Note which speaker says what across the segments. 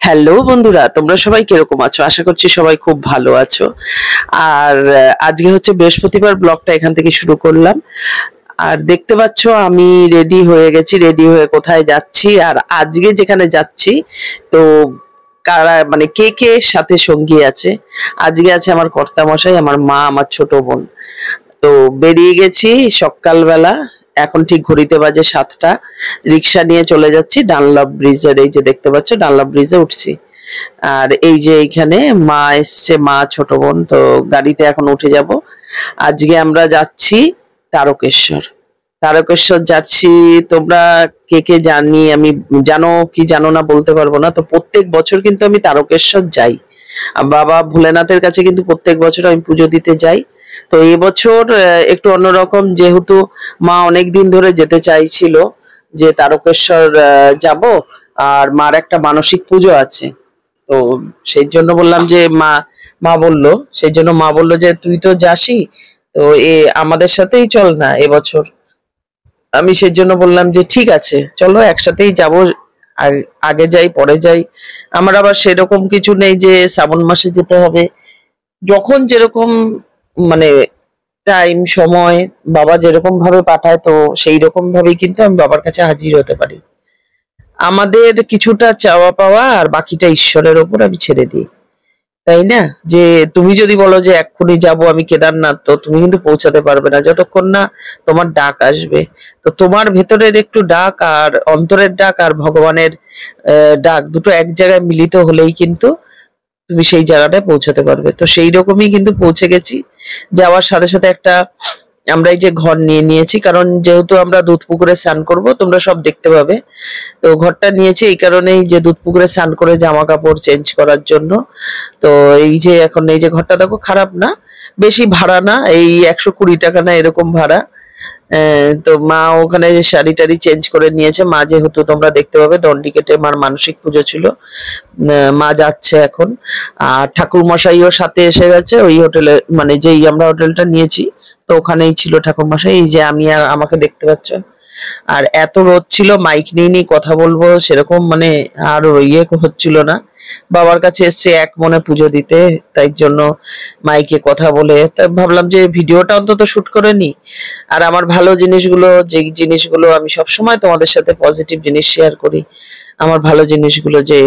Speaker 1: Hello বন্ধুরা, তোমরা সবাই কিরকম আছো? আশা করছি সবাই খুব ভালো আছো। আর আজকে হচ্ছে বৃহস্পতিবার, ব্লগটা এখান থেকে শুরু করলাম। আর দেখতে পাচ্ছ আমি রেডি হয়ে গেছি, রেডি হয়ে কোথায় যাচ্ছি। আর আজকে যেখানে যাচ্ছি, তো কারা মানে কে কে সাথে সঙ্গী আছে? আজকে আছে আমার কর্তামশাই, আমার মা, আমার ছোট বোন। তো বেরিয়ে গেছি সকালবেলা। এখন ঠিক ঘড়িতে বাজে 7টা। রিক্সা নিয়ে চলে যাচ্ছি ডানলপ ব্রিজের, এই যে দেখতে পাচ্ছ ডানলপ ব্রিজে উঠছি। আর এই যে এইখানে মা এসছে, মা ছোট বোন, তো গাড়িতে এখন উঠে যাব। আজকে আমরা যাচ্ছি তারকেশ্বর। তারকেশ্বর যাচ্ছি। তোমরা কে কে জানি আমি, জানো কি জানো না বলতে পারবো না। তো প্রত্যেক বছর কিন্তু আমি তারকেশ্বর যাই। বাবা ভোলেনাথের কাছে কিন্তু প্রত্যেক বছর আমি পুজো দিতে যাই। তো এবছর একটু অন্যরকম, যেহেতু মা অনেক দিন ধরে যেতে চাইছিল যে তারকেশ্বর যাব। আর মার একটা মানসিক পুজো আছে। তো সেই জন্য বললাম যে মা বললো, সেই জন্য মা বললো যে তুই তো যাসই, তো আমাদের সাথেই চল না এবছর। আমি সেই জন্য বললাম যে ঠিক আছে, চলো একসাথেই যাব। আগে যাই পরে যাই। আমার আবার সেরকম কিছু নেই যে শ্রাবণ মাসে যেতে হবে। যখন যেরকম মানে টাইম সময় বাবা যেরকম ভাবে পাঠায়, তো সেই রকম ভাবেই কিন্তু আমি বাবার কাছে হাজির হতে পারি। আমাদের কিছুটা চাওয়া পাওয়া আর বাকিটা ঈশ্বরের ওপর আমি ছেড়ে দিই, তাই না? যে তুমি যদি বলো যে এক্ষুনি যাব আমি কেদারনাথ, তো তুমি কিন্তু পৌঁছাতে পারবে না যতক্ষণ না তোমার ডাক আসবে। তো তোমার ভেতরের একটু ডাক আর অন্তরের ডাক আর ভগবানের ডাক দুটো এক জায়গায় মিলিত হলেই কিন্তু তুমি সেই জায়গাটায় পৌঁছাতে পারবে। তো সেই রকমই কিন্তু পৌঁছে গেছি। যাওয়ার সাথে সাথে একটা আমরা এই যে ঘর নিয়ে নিয়েছি, কারণ যেহেতু আমরা দুধ পুকুরে স্নান করবো, তোমরা সব দেখতে পাবে। তো ঘরটা নিয়েছি এই কারণেই যে দুধ পুকুরে স্নান করে জামা কাপড় চেঞ্জ করার জন্য। তো এই যে এখন এই যে ঘরটা দেখো, খারাপ না, বেশি ভাড়া না, এই 120 টাকা না এরকম ভাড়া। তো মা ওখানে যে শাড়ি টাড়ি চেঞ্জ করে নিয়েছে। মা যেহেতু তোমরা দেখতে পাবে দণ্ডি কেটে মার মানসিক পুজো ছিল, মা যাচ্ছে এখন। আর ঠাকুর মশাইও সাথে এসে গেছে ওই হোটেলে, মানে যেই আমরা হোটেলটা নিয়েছি, তো ওখানেই ছিল ঠাকুর মশাই। এই যে আমি আর আমাকে দেখতে পাচ্ছ। আর এত রোদ ছিল, মাইক নিয়ে নিয়ে কথা বলবো সেরকম মানে আর ইয়ে হচ্ছিল না। বাবার কাছে এসছে এক মনে পুজো দিতে, তাই জন্য মাইকে কথা বলে তাই ভাবলাম যে ভিডিওটা অন্তত শুট করে নি। আর আমার ভালো জিনিসগুলো, যে জিনিসগুলো আমি সবসময় তোমাদের সাথে পজিটিভ জিনিস শেয়ার করি, আমার ভালো জিনিসগুলো, যে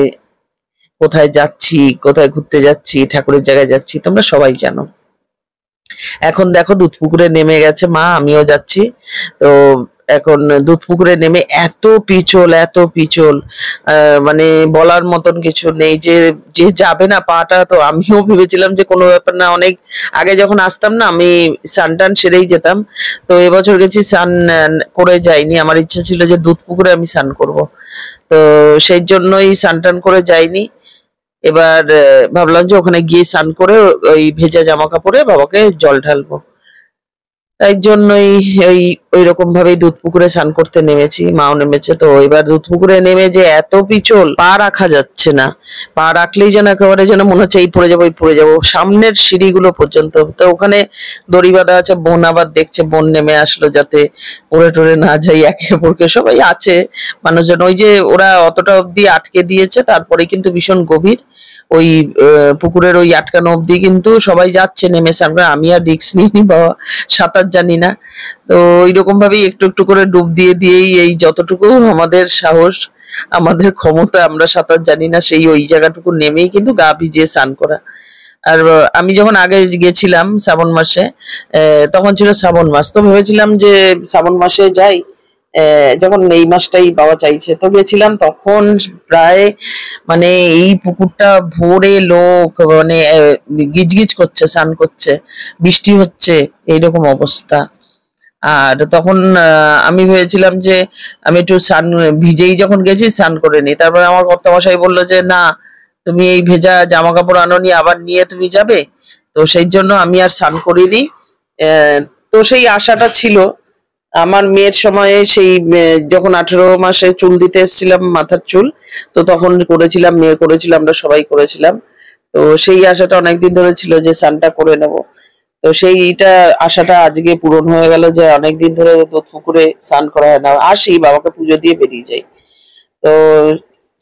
Speaker 1: কোথায় যাচ্ছি, কোথায় ঘুরতে যাচ্ছি, ঠাকুরের জায়গায় যাচ্ছি, তোমরা সবাই জানো। এখন দেখো দুধ পুকুরে নেমে গেছে মা, আমিও যাচ্ছি। তো এখন দুধ পুকুরে নেমে এত পিছল, এত পিছল, মানে বলার মতন কিছু নেই। যে যে যাবে না পাটা, তো আমিও ভেবেছিলাম যে কোনো ব্যাপার না, অনেক আগে যখন আসতাম না আমি স্নান টান সেরেই যেতাম। তো এবছর গেছি স্নান করে যাইনি, আমার ইচ্ছা ছিল যে দুধ পুকুরে আমি স্নান করব। তো সেই জন্যই স্নান টান করে যাইনি। এবার ভাবলাম যে ওখানে গিয়ে স্নান করে ওই ভেজা জামা কাপড়ে বাবাকে জল ঢালবো। তাই জন্যই ওই ওই রকম ভাবেই দুধ পুকুরে স্নান করতে নেমেছি, মাও নেমেছে। তো এবার দুধ পুকুরে নেমে যে এত পিছল, পা রাখা যাচ্ছে না। পা রাখলেই যেন একেবারে যেন মনে হচ্ছে এই পড়ে যাবো, এই পড়ে যাবো, সামনের সিঁড়িগুলো পর্যন্ত। তো ওখানে দড়ি বাঁধা আছে, বোন আবার দেখছে, বোন নেমে আসলো যাতে পড়ে টরে না যাই। একে অপরকে সবাই আছে মানুষজন, ওই যে ওরা অতটা অব্দি আটকে দিয়েছে, তারপরে কিন্তু ভীষণ গভীর ওই পুকুরের ওই আটকানো অব্দি কিন্তু সবাই যাচ্ছে নেমে স্নান করে। আমি আর রিস্ক নিইনি, বাবা সাঁতার জানি না। তো ওইরকম ভাবেই একটু একটু করে ডুব দিয়ে দিয়েই এই যতটুকু আমাদের সাহস, আমাদের ক্ষমতা, আমরা সাঁতার জানি না, সেই ওই জায়গাটুকু নেমেই কিন্তু গা ভিজিয়ে স্নান করা। আর আমি যখন আগে গেছিলাম শ্রাবণ মাসে, তখন ছিল শ্রাবণ মাস, তো ভেবেছিলাম যে শ্রাবণ মাসে যাই। যখন এই মাসটাই বাবা চাইছে, তো গেছিলাম তখন প্রায় মানে এই পুকুরটা ভরে লোক, মানে গিজগিজ করছে, স্নান করছে, বৃষ্টি হচ্ছে, এইরকম অবস্থা। আর তখন আমি ভেবেছিলাম যে আমি একটু স্নান ভিজেই যখন গেছি স্নান করে নি। তারপরে আমার কর্তামশাই বললো যে না, তুমি এই ভেজা জামা কাপড় আনোনি, আবার নিয়ে তুমি যাবে। তো সেই জন্য আমি আর স্নান করিনি। তো সেই আশাটা ছিল আমার মেয়ের সময়ে, সেই যখন 18 মাসে চুল দিতে এসেছিলাম, মাথার চুল, তো তখন করেছিলাম, মেয়ে করেছিল, আমরা সবাই করেছিলাম। তো সেই আশাটা অনেকদিন ধরে ছিল যে স্নানটা করে নেব। তো সেইটা আশাটা আজকে পূরণ হয়ে গেল, যে অনেকদিন ধরে দুধ পুকুরে স্নান করা হয় না। আসি বাবাকে পুজো দিয়ে বেরিয়ে যাই। তো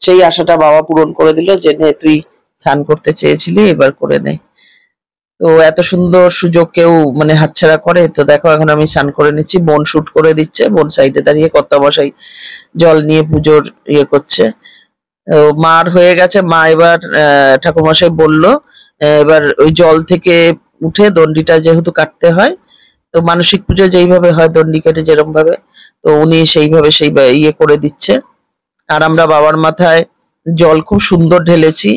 Speaker 1: সেই আশাটা বাবা পূরণ করে দিল যে নে তুই স্নান করতে চেয়েছিলি, এবার করে নে। তো এত সুন্দর সুযোগ কেউ মানে হাতছাড়া করে? তো দেখো এখন আমি স্নান করে নিচ্ছি, বোন শুট করে দিচ্ছে, বোন সাইডে দাঁড়িয়ে কর্তামশাই জল নিয়ে পুজোর ইয়ে করছে। মার হয়ে গেছে, মা এবার ঠাকুরমশাই বলল এবার ওই জল থেকে উঠে দণ্ডিটা যেহেতু কাটতে হয়, তো মানসিক পুজো যেইভাবে হয় দণ্ডি কেটে যেরকম ভাবে, তো উনি সেইভাবে ইয়ে করে দিচ্ছে। আর আমরা বাবার মাথায় জল খুব সুন্দর ঢেলেছি।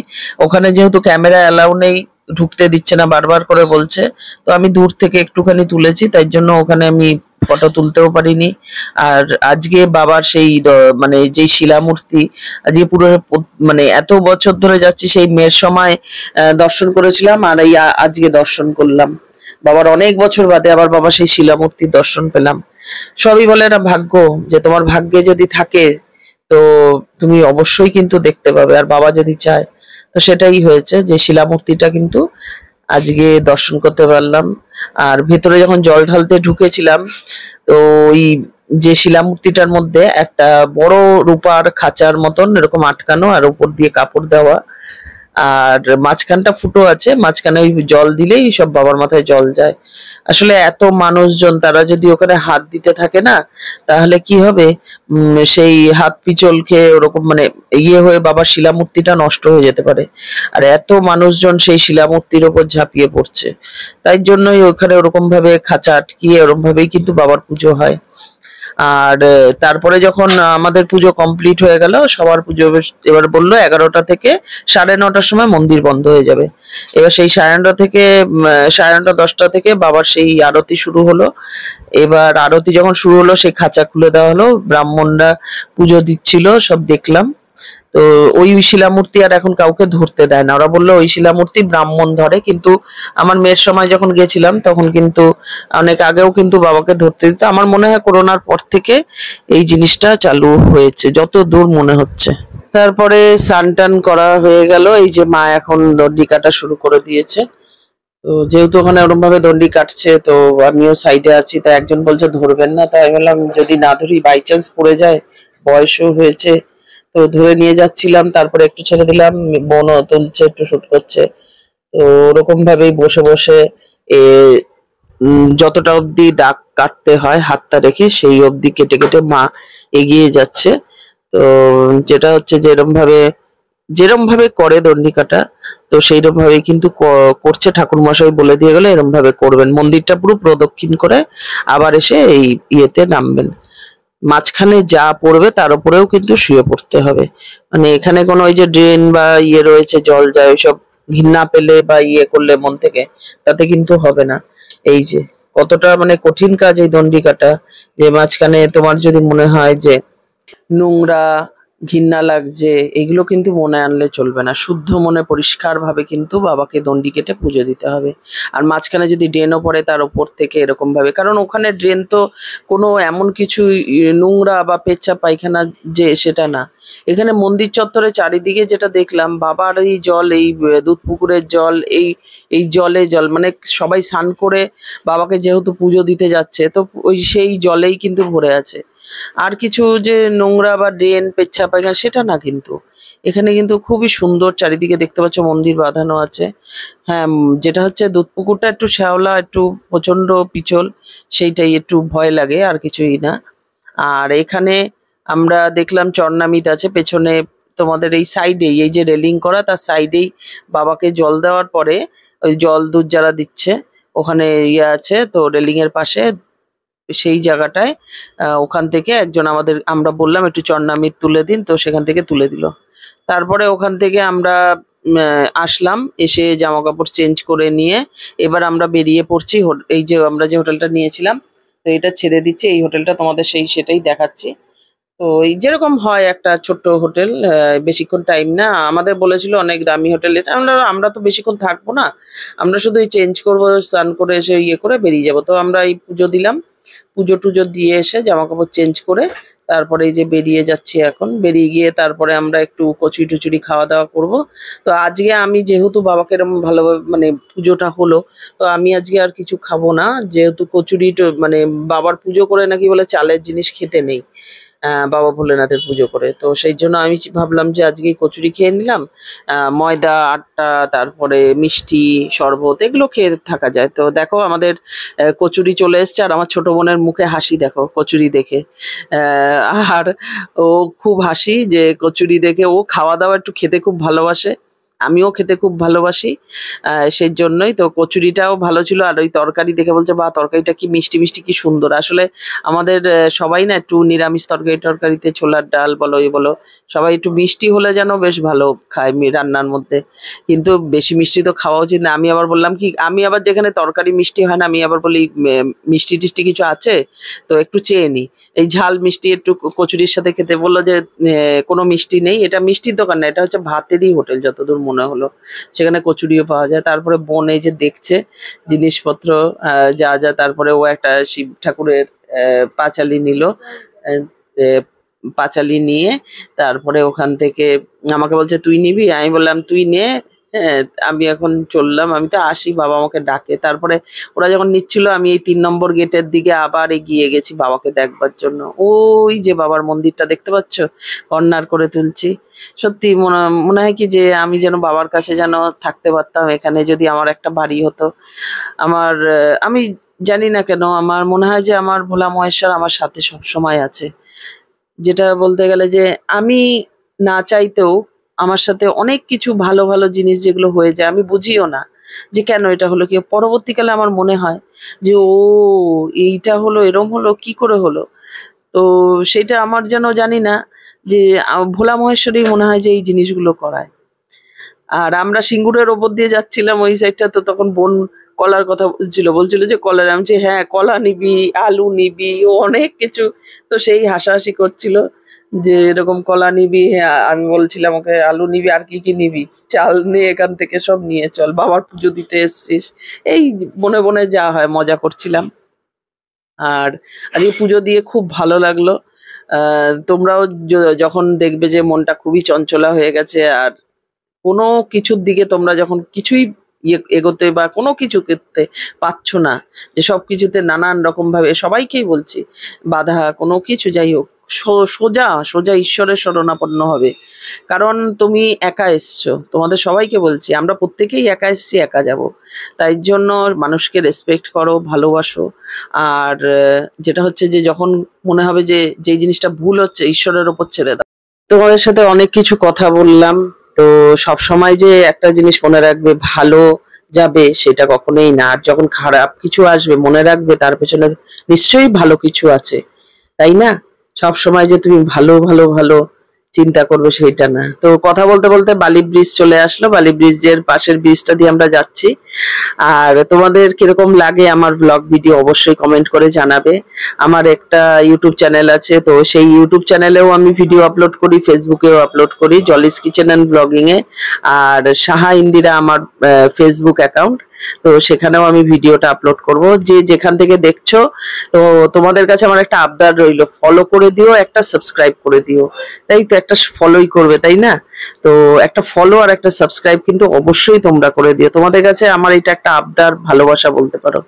Speaker 1: ওখানে যেহেতু ক্যামেরা অ্যালাউ নেই, ঢুকতে দিচ্ছে না, বারবার করে বলছে, তো আমি দূর থেকে একটুখানি তুলেছি, তাই জন্য ওখানে আমি ফটো তুলতেও পারিনি। আর আজকে বাবার সেই মানে যেই শিলামূর্তি, আজকে পুরো মানে এত বছর ধরে যাচ্ছি, সেই মেয়ের সময় দর্শন করেছিলাম, আর এই আজকে দর্শন করলাম। বাবার অনেক বছর বাদে আবার বাবা সেই শিলামূর্তির দর্শন পেলাম। সবই বলে না ভাগ্য, যে তোমার ভাগ্যে যদি থাকে তো তুমি অবশ্যই কিন্তু দেখতে পাবে, আর বাবা যদি চায়। তো সেটাই হয়েছে, যে শিলামূর্তিটা কিন্তু আজকে দর্শন করতে পারলাম। আর ভেতরে যখন জল ঢালতে ঢুকেছিলাম, তো ওই যে শিলামূর্তিটার মধ্যে একটা বড় রূপার খাঁচার মতন এরকম আটকানো, আর উপর দিয়ে কাপড় দেওয়া, আর মাঝখানটা ফুটো আছে, মাঝখানে ওই জল দিলেই সব বাবার মাথায় জল যায়। আসলে এত মানুষজন, তারা যদি ওখানে হাত দিতে থাকে না, তাহলে কি হবে, সেই হাত পিছল খেয়ে ওরকম মানে ইয়ে হয়ে বাবার শিলামূর্তিটা নষ্ট হয়ে যেতে পারে। আর এত মানুষজন সেই শিলামূর্তির ওপর ঝাঁপিয়ে পড়ছে, তাই জন্যই ওখানে ওরকম ভাবে খাঁচা আটকিয়ে ওরকম ভাবেই কিন্তু বাবার পুজো হয়। আর তারপরে যখন আমাদের পুজো কমপ্লিট হয়ে গেল, সবার পুজো এবার বললো 11টা থেকে 9:30টার সময় মন্দির বন্ধ হয়ে যাবে। এবার সেই 9:30 থেকে 9:30 10টা থেকে বাবার সেই আরতি শুরু হলো। এবার আরতি যখন শুরু হলো, সেই খাঁচা খুলে দেওয়া হলো, ব্রাহ্মণরা পুজো দিচ্ছিল, সব দেখলাম। তো ওই শিলামূর্তি আর এখন কাউকে ধরতে দেয় না, ওরা বললো ওই শিলামূর্তি ব্রাহ্মণ ধরে, কিন্তু আমার মেয়ের সময় যখন গেছিলাম তখন কিন্তু অনেক আগেও কিন্তু বাবাকে ধরতে দিত। আমার মনে হয় করোনার পর থেকে এই জিনিসটা চালু হয়েছে, যত দূর মনে হচ্ছে। তারপরে স্নান টান করা হয়ে গেল, এই যে মা এখন দণ্ডি কাটা শুরু করে দিয়েছে। তো যেহেতু ওখানে ওরকম ভাবে দণ্ডি কাটছে, তো আমিও সাইডে আছি, তাই একজন বলছে ধরবেন না, তাই আমি বললাম যদি না ধরি বাই চান্স পড়ে যায়, বয়সও হয়েছে, তো ধরে নিয়ে যাচ্ছিলাম, তারপরে একটু ছেড়ে দিলাম, বোনও তুলছে, একটু শুট করছে। তো ওরকম ভাবেই বসে বসে এ যতটা অবধি দাগ কাটতে হয় হাতটা রেখে, সেই অবধি কেটে কেটে মা এগিয়ে যাচ্ছে। তো যেটা হচ্ছে যেরম ভাবে করে দণ্ডি কাটা, তো সেইরকম ভাবে কিন্তু করছে। ঠাকুর মশাই বলে দিয়ে গেলে এরকম ভাবে করবেন, মন্দিরটা পুরো প্রদক্ষিণ করে আবার এসে এই ইয়েতে নামবেন। মাঝখানে যা পড়বে তার উপরেও কিন্তু শুয়ে পড়তে হবে, মানে এখানে কোনো ওই যে ড্রেন বা ইয়ে রয়েছে, জল যায়, ওইসব ঘৃণা পেলে বা ইয়ে করলে মন থেকে, তাতে কিন্তু হবে না। এই যে কতটা মানে কঠিন কাজ এই দণ্ডি কাটা, যে মাঝখানে তোমার যদি মনে হয় যে নোংরা, ঘৃণা লাগছে, এগুলো কিন্তু মনে আনলে চলবে না। শুদ্ধ মনে পরিষ্কার ভাবে কিন্তু বাবাকে দণ্ডি কেটে পুজো দিতে হবে। আর মাঝখানে যদি ড্রেনও পড়ে তার উপর থেকে এরকম ভাবে, কারণ ওখানে ড্রেন তো কোনো এমন কিছু নোংরা বা পেচ্ছাপ পায়খানা যে সেটা না। এখানে মন্দির চত্বরে চারিদিকে যেটা দেখলাম, বাবার এই জল, এই দুধ পুকুরের জল, এই জল মানে সবাই স্নান করে বাবাকে যেহেতু পুজো দিতে যাচ্ছে, তো ওই সেই জলেই কিন্তু ভরে আছে। আর কিছু যে নোংরা বা ড্রেন পেচ্ছাপ পায়খানা সেটা না, কিন্তু এখানে কিন্তু খুবই সুন্দর চারিদিকে দেখতে পাচ্ছ মন্দির বাঁধানো আছে। হ্যাঁ, যেটা হচ্ছে দুধ পুকুরটা একটু শ্যাওলা, একটু প্রচন্ড পিছল, সেইটাই একটু ভয় লাগে, আর কিছুই না। আর এখানে আমরা দেখলাম চরনামিত আছে পেছনে, তোমাদের এই সাইডেই, এই যে রেলিং করা তার সাইডেই বাবাকে জল দেওয়ার পরে ওই জল দুধ যারা দিচ্ছে ওখানে ইয়ে আছে, তো রেলিং এর পাশে সেই জায়গাটায় ওখান থেকে একজন আমরা বললাম একটু চরনামৃত তুলে দিন, তো সেখান থেকে তুলে দিল। তারপরে ওখান থেকে আমরা আসলাম, এসে জামা কাপড় চেঞ্জ করে নিয়ে এবার আমরা বেরিয়ে পড়ছি। এই যে আমরা যে হোটেলটা নিয়েছিলাম, তো এটা ছেড়ে দিচ্ছি, এই হোটেলটা তোমাদের সেটাই দেখাচ্ছি। তো এই যেরকম হয় একটা ছোট্ট হোটেল, বেশিক্ষণ টাইম না, আমাদের বলেছিল অনেক দামি হোটেল, এটা আমরা তো বেশিক্ষণ থাকবো না, আমরা শুধু এই চেঞ্জ করবো, স্নান করে এসে ইয়ে করে বেরিয়ে যাবো। তো আমরা এই পুজো দিলাম, পুজো টুজো দিয়ে এসে জামা কাপড় চেঞ্জ করে তারপরে এই যে বেরিয়ে যাচ্ছি। এখন বেরিয়ে গিয়ে তারপরে আমরা একটু কচুরি টুচুরি খাওয়া দাওয়া করব। তো আজকে আমি যেহেতু বাবাকে এরকম ভালোভাবে মানে পুজোটা হলো, তো আমি আজকে আর কিছু খাবো না, যেহেতু কচুরি মানে বাবার পুজো করে নাকি বলে চালের জিনিস খেতে নেই। বাবা ভোলেনাথের পুজো করে। তো সেই জন্য আমি ভাবলাম যে আজকেই কচুরি খেয়ে নিলাম। ময়দা, আটা, তারপরে মিষ্টি, শরবত এগুলো খেয়ে থাকা যায়। তো দেখো আমাদের কচুরি চলে এসছে আর আমার ছোট বোনের মুখে হাসি দেখো কচুরি দেখে। আর ও খুব হাসি যে কচুরি দেখে, ও খাওয়া দাওয়া একটু খেতে খুব ভালোবাসে। আমিও খেতে খুব ভালোবাসি। সেই জন্যই তো কচুরিটাও ভালো ছিল। আর ওই তরকারি দেখে বলছে, বাহ তরকারিটা কি মিষ্টি মিষ্টি, কি সুন্দর। আসলে আমাদের সবাই না একটু নিরামিষ তরকারিতে ছোলার ডাল বলো বলো, সবাই একটু মিষ্টি হলে যেন বেশ ভালো খায় রান্নার মধ্যে। কিন্তু বেশি মিষ্টি তো খাওয়া উচিত না। আমি আবার বললাম কি, আমি আবার যেখানে তরকারি মিষ্টি হয় না, আমি আবার বলি মিষ্টি টিষ্টি কিছু আছে তো একটু চেয়ে নি। এই ঝাল মিষ্টি একটু কচুরির সাথে খেতে বললো যে কোনো মিষ্টি নেই, এটা মিষ্টির দোকান না, এটা হচ্ছে ভাতেরই হোটেল যতদূর মনে হলো। সেখানে কচুরিও পাওয়া যায়। তারপরে বোন এই যে দেখছে জিনিসপত্র যা যা, তারপরে ও একটা শিব ঠাকুরের পাঁচালি নিল। পাঁচালি নিয়ে তারপরে ওখান থেকে আমাকে বলছে তুই নিবি, আমি বললাম তুই নে। হ্যাঁ, আমি এখন চললাম, আমি তো আসি, বাবা আমাকে ডাকে। তারপরে ওরা যখন নিচ্ছিল আমি এই 3 নম্বর গেটের দিকে আবার এগিয়ে গেছি বাবাকে দেখবার জন্য। ওই যে বাবার মন্দিরটা দেখতে পাচ্ছ, কর্নার করে তুলছি। সত্যি মনে হয় কি যে আমি যেন বাবার কাছে যেন থাকতে পারতাম, এখানে যদি আমার একটা বাড়ি হতো। আমার আমি জানি না কেন আমার মনে হয় যে আমার ভোলা মহেশ্বর আমার সাথে সব সময় আছে। যেটা বলতে গেলে যে আমি না চাইতেও আমার সাথে অনেক কিছু ভালো ভালো জিনিস যেগুলো হয়ে যায়, আমি বুঝিও না যে কেন এটা হলো। কি পরবর্তীকালে আমার মনে হয় যে ও এইটা হলো, এরম হলো, কি করে হলো। তো সেটা আমার যেন জানি না যে ভোলা মহেশ্বরই মনে হয় যে এই জিনিসগুলো করায়। আর আমরা সিঙ্গুরের ওপর দিয়ে যাচ্ছিলাম ওই সাইডটা, তো তখন বোন কলার কথা বলছিল যে কলার, আমি বলছি হ্যাঁ কলা নিবি, আলু নিবি, ও অনেক কিছু। তো সেই হাসাহাসি করছিল যে এরকম কলা নিবি, হ্যাঁ আমি বলছিলাম ওকে আলু নিবি, আর কি কি নিবি, চাল নিয়ে এখান থেকে সব নিয়ে চল, বাবার পুজো দিতে এসছিস। এই বনে বনে যা হয় মজা করছিলাম। আর আজকে পুজো দিয়ে খুব ভালো লাগলো। তোমরাও যখন দেখবে যে মনটা খুবই চঞ্চলা হয়ে গেছে আর কোনো কিছুর দিকে তোমরা যখন কিছুই এগোতে বা কোনো কিছু করতে পারছো না, যে সবকিছুতে নানান রকম ভাবে সবাইকেই বলছি বাধা, কোনো কিছু যাই হোক, সোজা সোজা ঈশ্বরের শরণাপন্ন হবে। কারণ তুমি একা এসছো, তোমাদের সবাইকে বলছি আমরা প্রত্যেকেই একা এসছি, একা যাব। তাই জন্য মানুষকে রেসপেক্ট করো, ভালোবাসো। আর যেটা হচ্ছে যে যখন মনে হবে যে যেই জিনিসটা ভুল হচ্ছে, ঈশ্বরের ওপর ছেড়ে দাও। তোমাদের সাথে অনেক কিছু কথা বললাম। তো সব সময় যে একটা জিনিস মনে রাখবে, ভালো যাবে সেটা কখনোই না। আর যখন খারাপ কিছু আসবে মনে রাখবে তার পেছনে নিশ্চয়ই ভালো কিছু আছে, তাই না? সব সময় যে তুমি ভালো ভালো ভালো চিন্তা করবে সেইটা না। তো কথা বলতে বলতে বালি ব্রিজ চলে আসলো, বালি ব্রিজের পাশের ব্রিজটা দিয়ে আমরা যাচ্ছি। আর তোমাদের কিরকম লাগে আমার ব্লগ ভিডিও অবশ্যই কমেন্ট করে জানাবে। আমার একটা ইউটিউব চ্যানেল আছে, তো সেই ইউটিউব চ্যানেলেও আমি ভিডিও আপলোড করি, ফেসবুকেও আপলোড করি, জলিস কিচেন অ্যান্ড ব্লগিং এ। আর সাহা ইন্দিরা আমার ফেসবুক অ্যাকাউন্ট, তো সেখানেও আমি ভিডিওটা আপলোড করব। যে যেখান থেকে দেখছো, তো তোমাদের কাছে আমার একটা আবদার রইলো, ফলো করে দিও, একটা সাবস্ক্রাইব করে দিও। তাই তো, একটা ফলোই করবে তাই না? তো একটা ফলো আর একটা সাবস্ক্রাইব কিন্তু অবশ্যই তোমরা করে দিও। তোমাদের কাছে আমার এটা একটা আবদার, ভালোবাসা বলতে পারো।